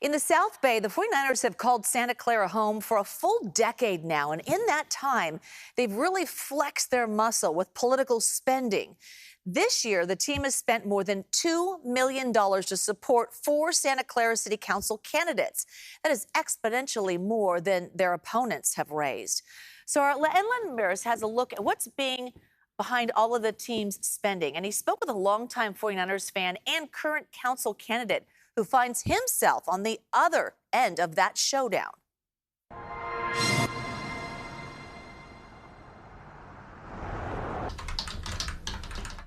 In the South Bay, the 49ers have called Santa Clara home for a full decade now. And in that time, they've really flexed their muscle with political spending. This year, the team has spent more than $2 million to support 4 Santa Clara City Council candidates. That is exponentially more than their opponents have raised. So Len Ramirez has a look at what's being behind all of the team's spending. And he spoke with a longtime 49ers fan and current council candidate who finds himself on the other end of that showdown.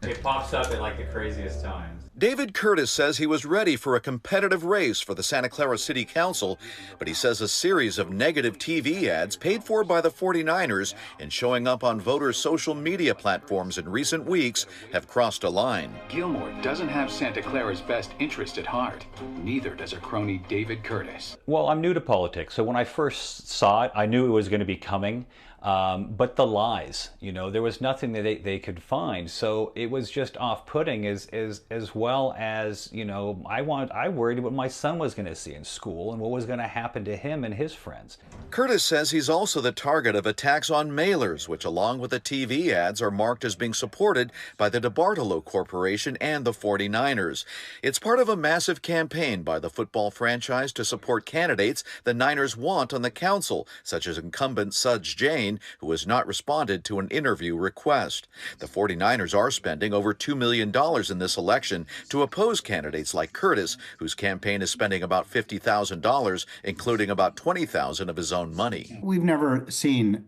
It pops up at like the craziest times. David Curtis says he was ready for a competitive race for the Santa Clara City Council, but he says a series of negative TV ads paid for by the 49ers and showing up on voters' social media platforms in recent weeks have crossed a line. Gilmore doesn't have Santa Clara's best interest at heart. Neither does her crony David Curtis. Well, I'm new to politics, so when I first saw it, I knew it was going to be coming. But the lies, there was nothing that they could find. So it was just off-putting as well as, I worried what my son was going to see in school and what was going to happen to him and his friends. Curtis says he's also the target of attacks on mailers, which along with the TV ads are marked as being supported by the DeBartolo Corporation and the 49ers. It's part of a massive campaign by the football franchise to support candidates the Niners want on the council, such as incumbent Sudge Jane, who has not responded to an interview request. The 49ers are spending over $2 million in this election to oppose candidates like Curtis, whose campaign is spending about $50,000, including about $20,000 of his own money. We've never seen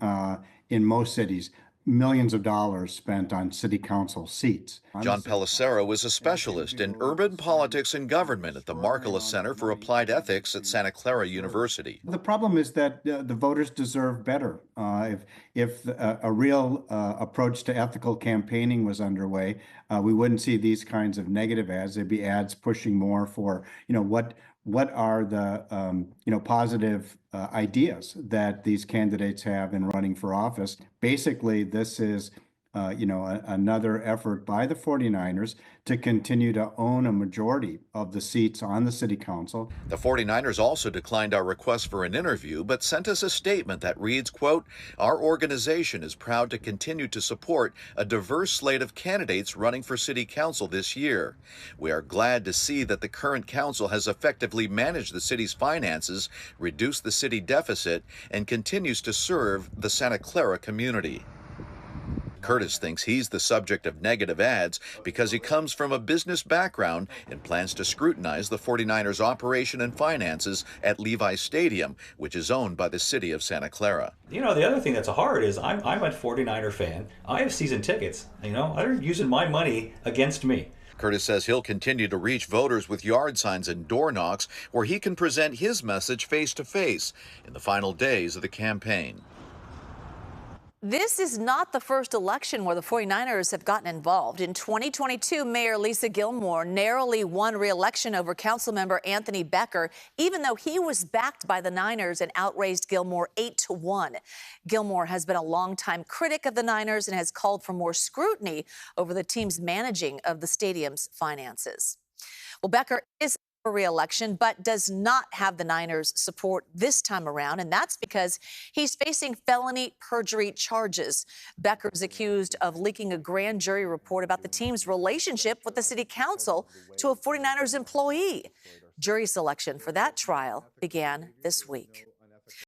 in most cities millions of dollars spent on city council seats. John Pellicero is a specialist in urban politics and government at the Marcellus Center for Applied Ethics at Santa Clara University. The problem is that the voters deserve better. If a real approach to ethical campaigning was underway, we wouldn't see these kinds of negative ads. There'd be ads pushing more for, what are the positive ideas that these candidates have in running for office. Basically, this is another effort by the 49ers to continue to own a majority of the seats on the city council. The 49ers also declined our request for an interview, but sent us a statement that reads, quote, "Our organization is proud to continue to support a diverse slate of candidates running for city council this year. We are glad to see that the current council has effectively managed the city's finances, reduced the city deficit, and continues to serve the Santa Clara community." Curtis thinks he's the subject of negative ads because he comes from a business background and plans to scrutinize the 49ers' operation and finances at Levi Stadium, which is owned by the city of Santa Clara. The other thing that's hard is I'm a 49er fan. I have season tickets. They're using my money against me. Curtis says he'll continue to reach voters with yard signs and door knocks where he can present his message face-to-face in the final days of the campaign. This is not the first election where the 49ers have gotten involved. In 2022, Mayor Lisa Gilmore narrowly won re-election over Councilmember Anthony Becker, even though he was backed by the Niners and outraised Gilmore 8-1. Gilmore has been a longtime critic of the Niners and has called for more scrutiny over the team's managing of the stadium's finances. Well, Becker is for re-election, but does not have the Niners' support this time around, and that's because he's facing felony perjury charges. Becker is accused of leaking a grand jury report about the team's relationship with the city council to a 49ers employee. Jury selection for that trial began this week.